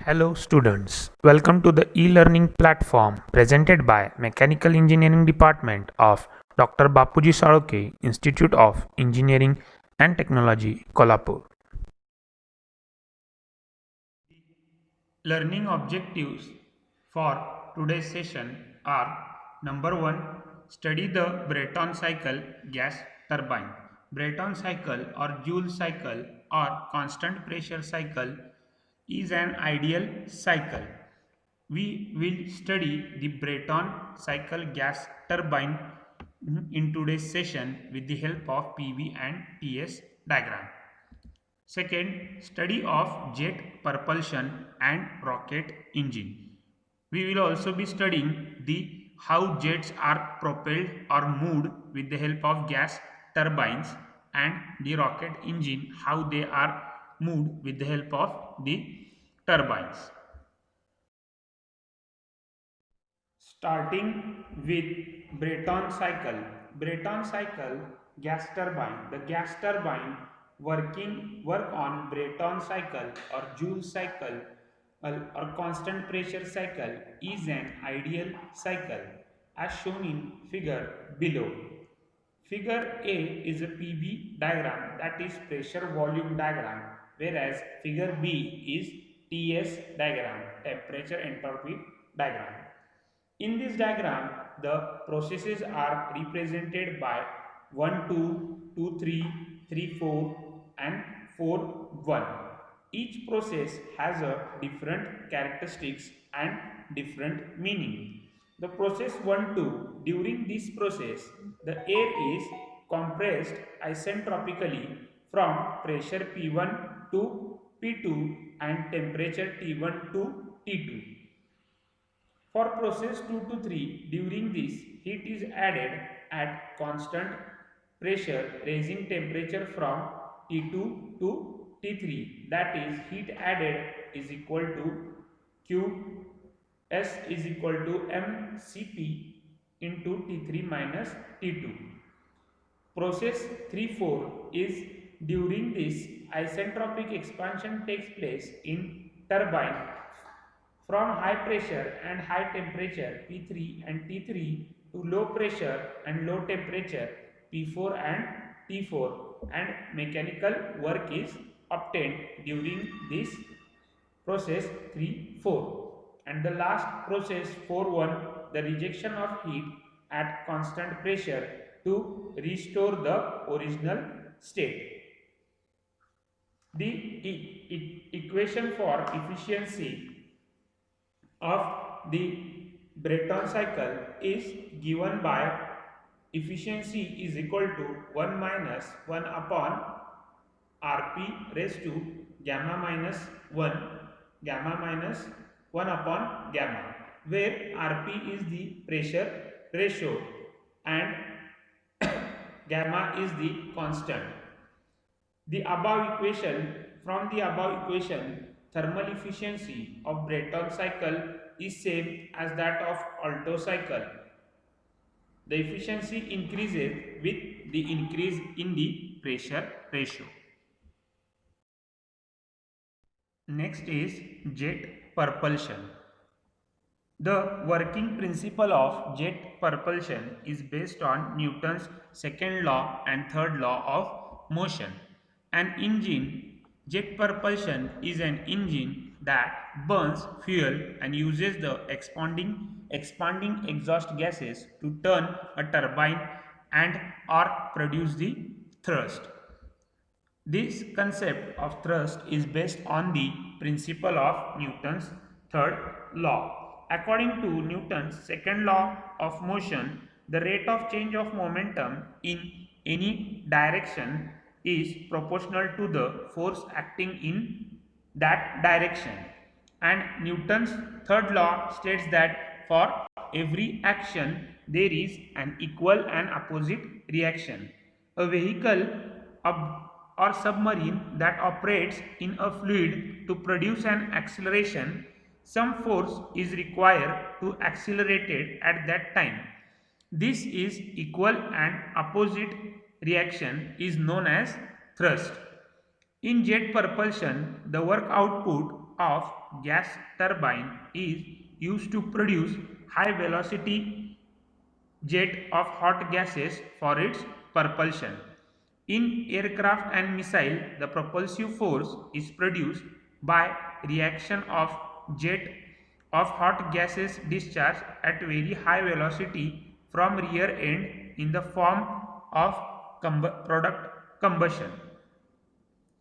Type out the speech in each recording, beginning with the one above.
Hello students, welcome to the e-learning platform presented by Mechanical Engineering Department of Dr. Bapuji Saloke Institute of Engineering and Technology, Kolhapur. Learning objectives for today's session are: number 1, study the Brayton cycle gas turbine. Brayton cycle or Joule cycle or constant pressure cycle is an ideal cycle. We will study the Brayton cycle gas turbine in today's session with the help of PV and TS diagram. Second, study of jet propulsion and rocket engine. We will also be studying the how jets are propelled or moved with the help of gas turbines, and the rocket engine how they are moved with the help of the turbines. Starting with Brayton cycle. Brayton cycle gas turbine. The gas turbine work on Brayton cycle or Joule cycle or constant pressure cycle is an ideal cycle as shown in figure below. Figure A is a PV diagram, that is pressure volume diagram, whereas figure B is TS diagram, temperature entropy diagram. In this diagram, the processes are represented by 1, 2, 2, 3, 3, 4 and 4, 1. Each process has a different characteristics and different meaning. The process 1, 2, during this process, the air is compressed isentropically from pressure P1 to P2 and temperature T1 to T2. For process 2 to 3, during this, heat is added at constant pressure, raising temperature from T2 to T3. That is, heat added is equal to Q S is equal to mCp into T3 minus T2. Process 3-4 is during this isentropic expansion takes place in turbine from high pressure and high temperature P3 and T3 to low pressure and low temperature P4 and T4, and mechanical work is obtained during this process 3-4. And the last process 4-1, the rejection of heat at constant pressure to restore the original state. The equation for efficiency of the Brayton cycle is given by efficiency is equal to 1 minus 1 upon Rp raised to gamma minus 1, gamma minus 1 upon gamma, where Rp is the pressure ratio and gamma is the constant. The above equation, from the above equation, thermal efficiency of Brayton cycle is same as that of Alto cycle. The efficiency increases with the increase in the pressure ratio. Next is jet propulsion. The working principle of jet propulsion is based on Newton's second law and third law of motion. An engine, jet propulsion is an engine that burns fuel and uses the expanding exhaust gases to turn a turbine and or produce the thrust. This concept of thrust is based on the principle of Newton's third law. According to Newton's second law of motion, the rate of change of momentum in any direction is proportional to the force acting in that direction. And Newton's third law states that for every action there is an equal and opposite reaction. A vehicle or submarine that operates in a fluid to produce an acceleration, some force is required to accelerate it at that time. This is equal and opposite reaction is known as thrust. In jet propulsion, the work output of gas turbine is used to produce high velocity jet of hot gases for its propulsion. In aircraft and missile, the propulsive force is produced by reaction of jet of hot gases discharged at very high velocity from rear end in the form of product combustion.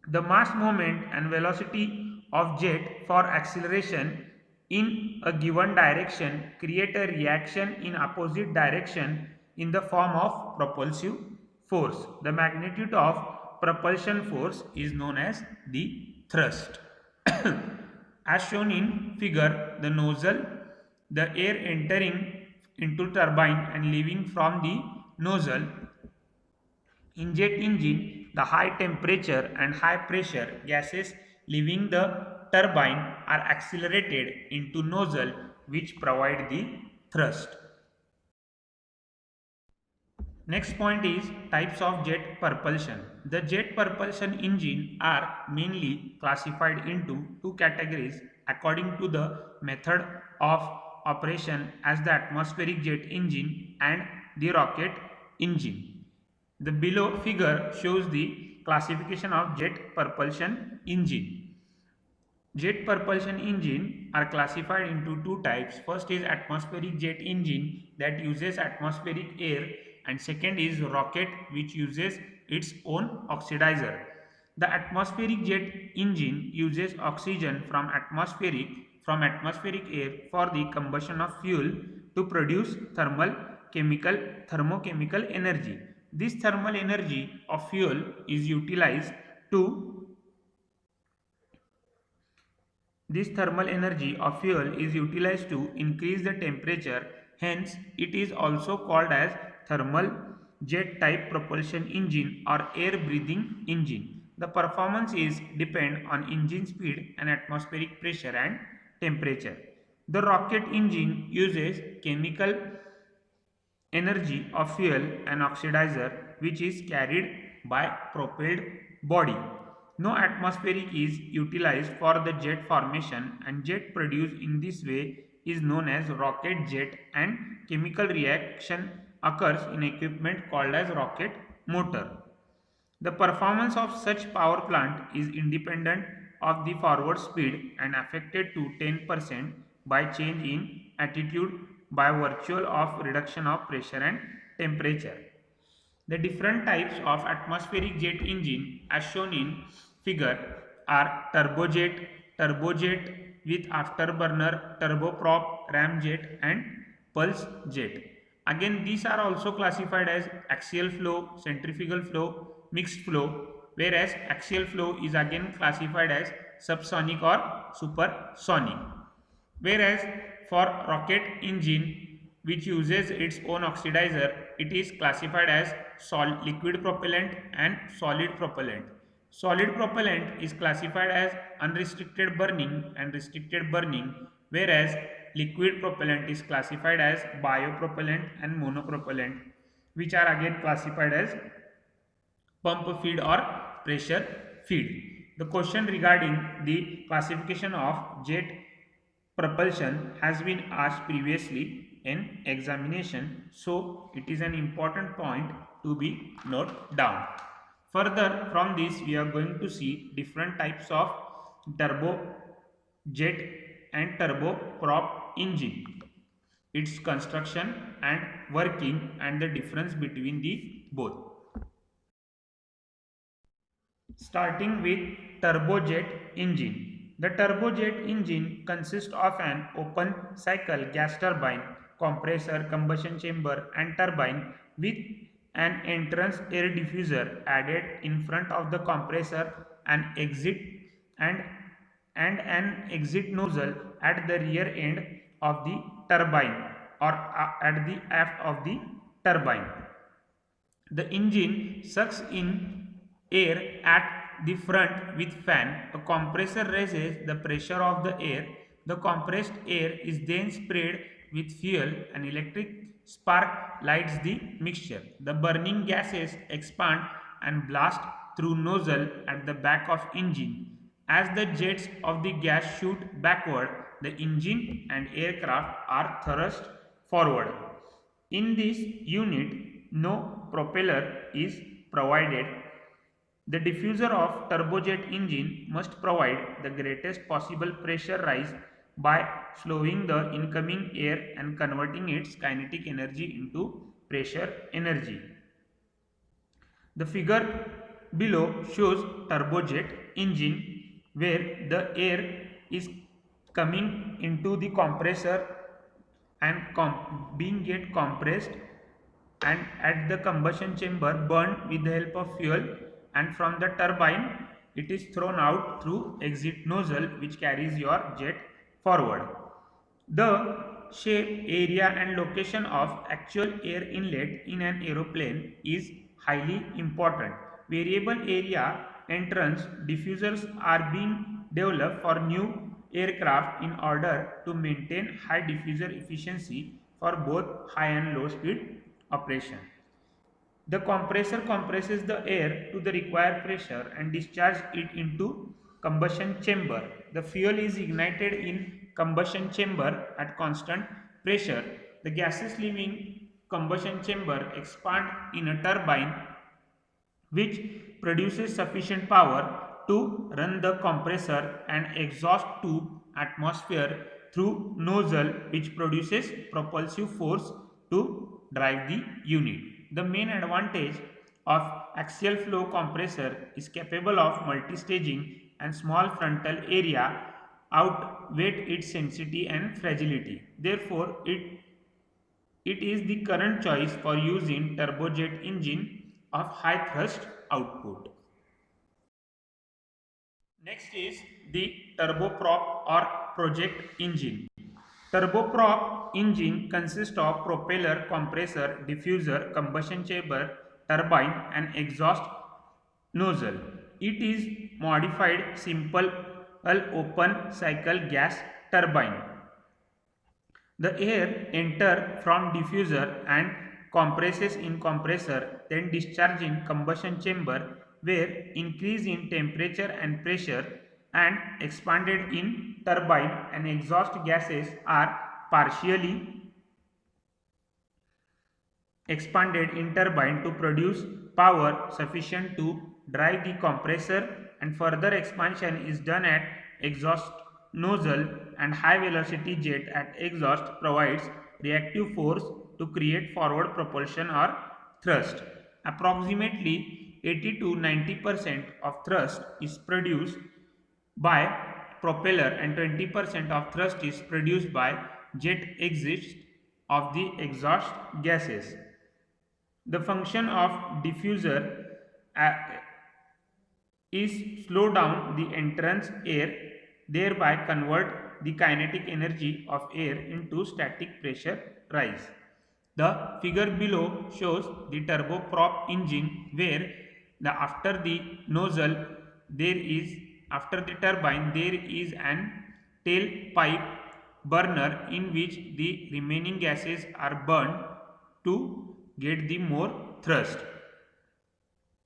The mass moment and velocity of jet for acceleration in a given direction create a reaction in opposite direction in the form of propulsive force. The magnitude of propulsion force is known as the thrust. As shown in figure, the nozzle, the air entering into turbine and leaving from the nozzle. In jet engine, the high temperature and high pressure gases leaving the turbine are accelerated into nozzle which provide the thrust. Next point is types of jet propulsion. The jet propulsion engine are mainly classified into two categories according to the method of operation as the atmospheric jet engine and the rocket engine. The below figure shows the classification of jet propulsion engine. Jet propulsion engine are classified into two types. First is atmospheric jet engine that uses atmospheric air, and second is rocket which uses its own oxidizer. The atmospheric jet engine uses oxygen from atmospheric air for the combustion of fuel to produce thermochemical energy. This thermal energy of fuel is utilized to This thermal energy of fuel is utilized to increase the temperature, hence it is also called as thermal jet type propulsion engine or air breathing engine. The performance is depend on engine speed and atmospheric pressure and temperature. The rocket engine uses chemical energy of fuel and oxidizer which is carried by propelled body. No atmospheric is utilized for the jet formation, and jet produced in this way is known as rocket jet, and chemical reaction occurs in equipment called as rocket motor. The performance of such power plant is independent of the forward speed and affected to 10% by change in attitude by virtue of reduction of pressure and temperature. The different types of atmospheric jet engine as shown in figure are turbojet with afterburner, turboprop, ramjet and pulse jet. Again, these are also classified as axial flow, centrifugal flow, mixed flow, whereas axial flow is again classified as subsonic or supersonic. Whereas for rocket engine which uses its own oxidizer, it is classified as liquid propellant and solid propellant. Solid propellant is classified as unrestricted burning and restricted burning, whereas liquid propellant is classified as biopropellant and monopropellant, which are again classified as pump feed or pressure feed. The question regarding the classification of jet propulsion has been asked previously in examination, so it is an important point to be noted down. Further from this we are going to see different types of turbojet and turboprop engine, its construction and working and the difference between the both. Starting with turbojet engine. The turbojet engine consists of an open cycle gas turbine, compressor, combustion chamber and turbine with an entrance air diffuser added in front of the compressor and and, and an exit nozzle at the rear end of the turbine or at the aft of the turbine. The engine sucks in air at the front with fan. A compressor raises the pressure of the air. The compressed air is then sprayed with fuel. An electric spark lights the mixture. The burning gases expand and blast through nozzle at the back of engine As the jets of the gas shoot backward, the engine and aircraft are thrust forward. In this unit, no propeller is provided. The diffuser of turbojet engine must provide the greatest possible pressure rise by slowing the incoming air and converting its kinetic energy into pressure energy. The figure below shows turbojet engine where the air is coming into the compressor and being get compressed and at the combustion chamber burned with the help of fuel, and from the turbine it is thrown out through exit nozzle which carries your jet forward. The shape, area and location of actual air inlet in an aeroplane is highly important. Variable area entrance diffusers are being developed for new aircraft in order to maintain high diffuser efficiency for both high and low speed operation. The compressor compresses the air to the required pressure and discharges it into combustion chamber. The fuel is ignited in combustion chamber at constant pressure. The gases leaving combustion chamber expand in a turbine which produces sufficient power to run the compressor and exhaust tube atmosphere through nozzle which produces propulsive force to drive the unit. The main advantage of axial flow compressor is capable of multi-staging and small frontal area outweigh its sensitivity and fragility. Therefore, it is the current choice for use in turbojet engine of high thrust output. Next is the turboprop or project engine. Turboprop engine consists of propeller, compressor, diffuser, combustion chamber, turbine and exhaust nozzle. It is modified simple open cycle gas turbine. The air enter from diffuser and compresses in compressor, then discharge in combustion chamber where increase in temperature and pressure and expanded in turbine and exhaust gases are partially expanded in turbine to produce power sufficient to drive the compressor, and further expansion is done at exhaust nozzle, and high velocity jet at exhaust provides reactive force to create forward propulsion or thrust. Approximately 80 to 90% of thrust is produced by propeller and 20% of thrust is produced by jet exit of the exhaust gases. The function of diffuser uh, is slow down the entrance air, thereby convert the kinetic energy of air into static pressure rise. The figure below shows the turboprop engine where after the nozzle there is after the turbine there is an tailpipe burner in which the remaining gases are burned to get the more thrust.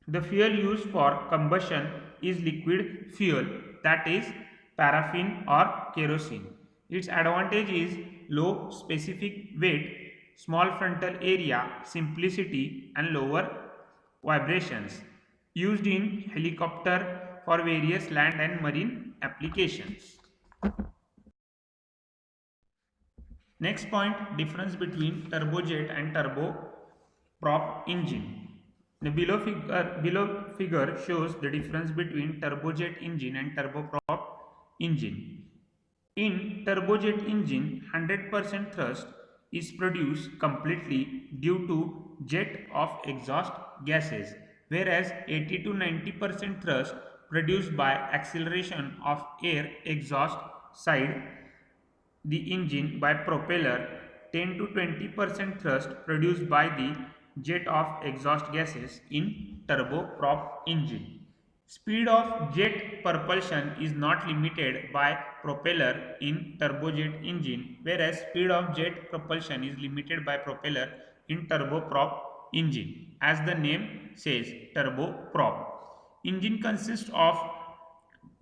The fuel used for combustion is liquid fuel, that is paraffin or kerosene. Its advantage is low specific weight, small frontal area, simplicity and lower vibrations. Used in helicopter for various land and marine applications. Next point, difference between turbojet and turboprop engine. The below figure shows the difference between turbojet engine and turboprop engine. In turbojet engine, 100% thrust is produced completely due to jet of exhaust gases, whereas 80 to 90% thrust produced by acceleration of air exhaust side the engine by propeller, 10 to 20% thrust produced by the jet of exhaust gases in turboprop engine. Speed of jet propulsion is not limited by propeller in turbojet engine, whereas speed of jet propulsion is limited by propeller in turboprop engine. As the name says, turboprop engine consists of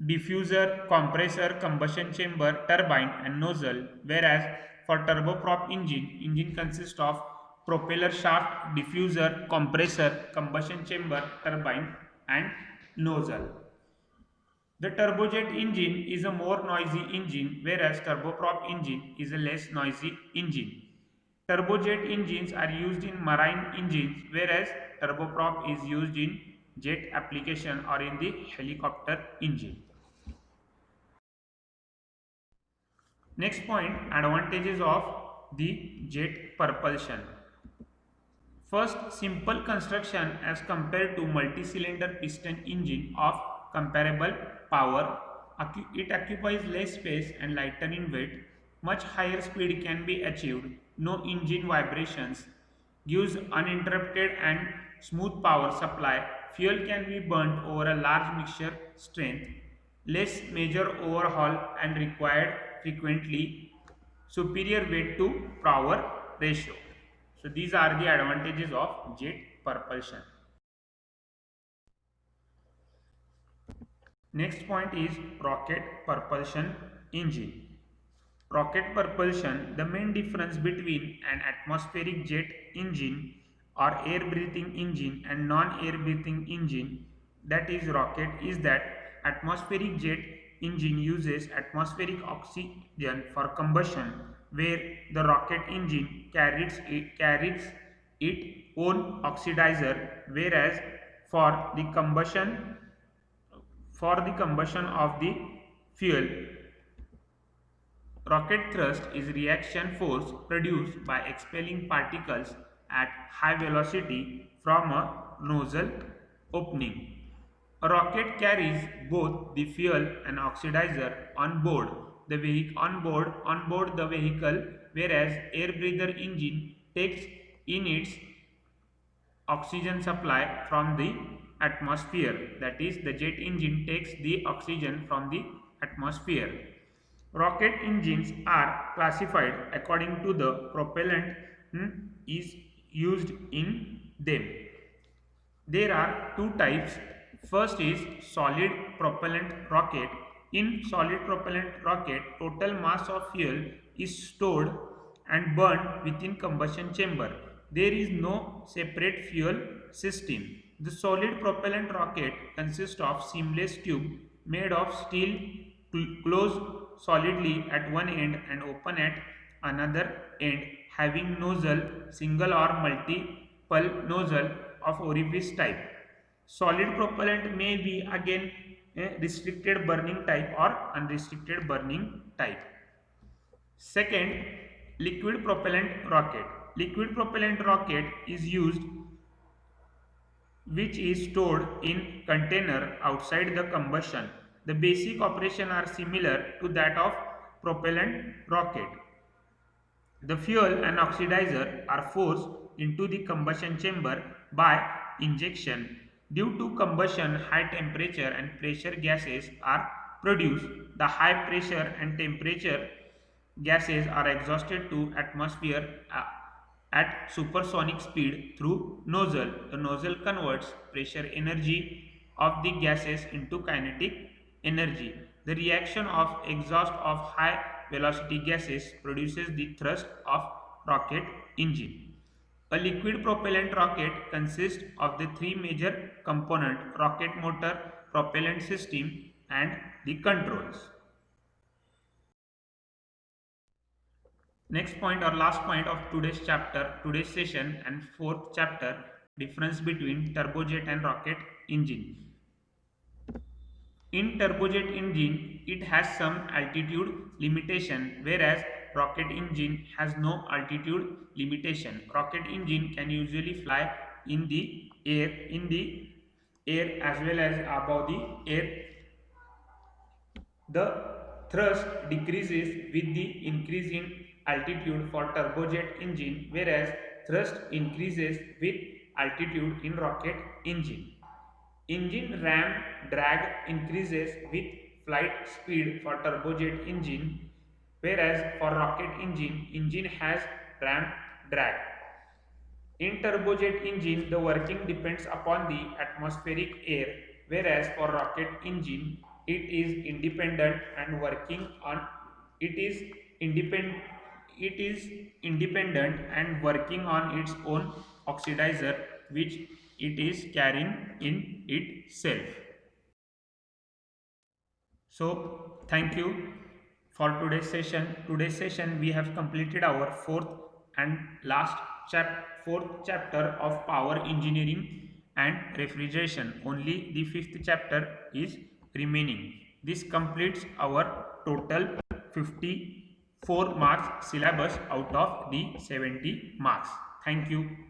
diffuser, compressor, combustion chamber, turbine, and nozzle. Whereas for turboprop engine consists of propeller shaft, diffuser, compressor, combustion chamber, turbine, and nozzle. The turbojet engine is a more noisy engine, whereas turboprop engine is a less noisy engine. Turbojet engines are used in marine engines, whereas turboprop is used in jet application or in the helicopter engine. Next point, advantages of the jet propulsion. First, simple construction as compared to multi-cylinder piston engine of comparable power. It occupies less space and lighter in weight. Much higher speed can be achieved. No engine vibrations. Gives uninterrupted and smooth power supply. Fuel can be burnt over a large mixture strength. Less major overhaul and required frequently. Superior weight to power ratio. So these are the advantages of jet propulsion. Next point is rocket propulsion engine. Rocket propulsion, the main difference between an atmospheric jet engine or air breathing engine and non-air breathing engine, that is rocket, is that atmospheric jet engine uses atmospheric oxygen for combustion, where the rocket engine carries its own oxidizer, whereas for the combustion of the fuel, rocket thrust is reaction force produced by expelling particles at high velocity from a nozzle opening. A rocket carries both the fuel and oxidizer on board the vehicle, whereas air breather engine takes in its oxygen supply from the atmosphere. That is, the jet engine takes the oxygen from the atmosphere. Rocket engines are classified according to the propellant is used in them. There are two types. First is solid propellant rocket. In solid propellant rocket, total mass of fuel is stored and burned within combustion chamber. There is no separate fuel system. The solid propellant rocket consists of seamless tube made of steel closed solidly at one end and open at another end, having nozzle, single or multiple nozzle of orifice type. Solid propellant may be again a restricted burning type or unrestricted burning type. Second, liquid propellant rocket. Liquid propellant rocket is used which is stored in container outside the combustion. The basic operation are similar to that of propellant rocket. The fuel and oxidizer are forced into the combustion chamber by injection. Due to combustion, high temperature and pressure gases are produced. The high pressure and temperature gases are exhausted to atmosphere at supersonic speed through nozzle. The nozzle converts pressure energy of the gases into kinetic energy. The reaction of exhaust of high velocity gases produces the thrust of rocket engine. A liquid propellant rocket consists of the three major components: rocket motor, propellant system, and the controls. Next point or last point of today's session and fourth chapter, difference between turbojet and rocket engine. In turbojet engine, it has some altitude limitation, whereas rocket engine has no altitude limitation. Rocket engine can usually fly in the air as well as above the air. The thrust decreases with the increase in altitude for turbojet engine, whereas thrust increases with altitude in rocket engine. Engine ram drag increases with flight speed for turbojet engine, whereas for rocket engine has ram drag. In turbojet engine, the working depends upon the atmospheric air, whereas for rocket engine, it is independent and working on it is independent it is independent and working on its own oxidizer, which it is carrying in itself. So thank you for today's session. We have completed our fourth chapter of power engineering and refrigeration. Only the fifth chapter is remaining. This completes our total 54 marks syllabus out of the 70 marks. Thank you.